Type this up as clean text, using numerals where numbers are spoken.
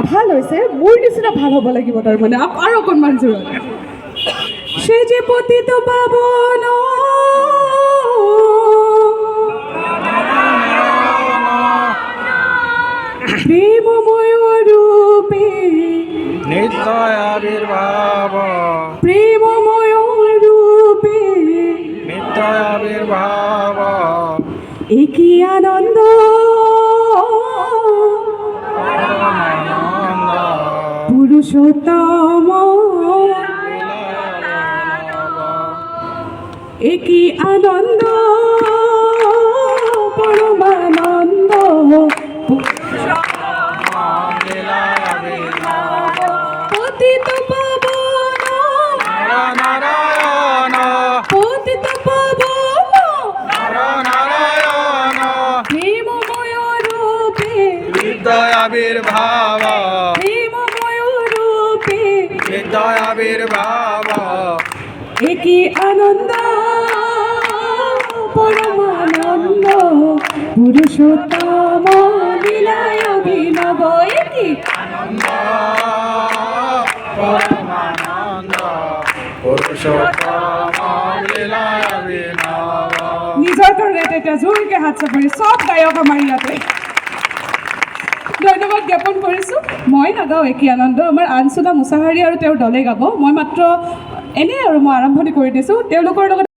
ভাল হৈছে মোৰ নিচিনা ভাল হ'ব লাগিব তাৰমানে আৰু অকণমান জোৰত সে যে পতিত পাবন প্রেমময় রূপে নিশ্চয় আবির্ভাব প্রেমময় রূপে নিশ্চয় আবির্ভাব একই আনন্দ পুরুষোত্তম একই আনন্দ পরমানন্দ পতিত পাবন নারায়ণ পতিত পাবন নারায়ণ প্রেমময় রূপে হৃদয় আবির্ভাব প্রেমময় রূপে হৃদয় আবির্ভাব একই আনন্দ পরমানন্দ পুরুষোত্তম লীলায় অভিনব একই পরমানন্দ পুরুষোত্তম লীলায় অভিনব নিজৰ কাৰণে এতিয়া জোৰকে হাত চাপৰি চব গায়ক আমাৰ ইয়াতে ধন্যবাদ জ্ঞাপন কৰিছোঁ মই নাগাওঁ একি আনন্দ আমাৰ আনসুনা মুছাহাৰী আৰু তেওঁৰ দলে গাব মই মাত্ৰ এনেই আৰু মই আৰম্ভণি কৰি দিছোঁ তেওঁলোকৰ লগত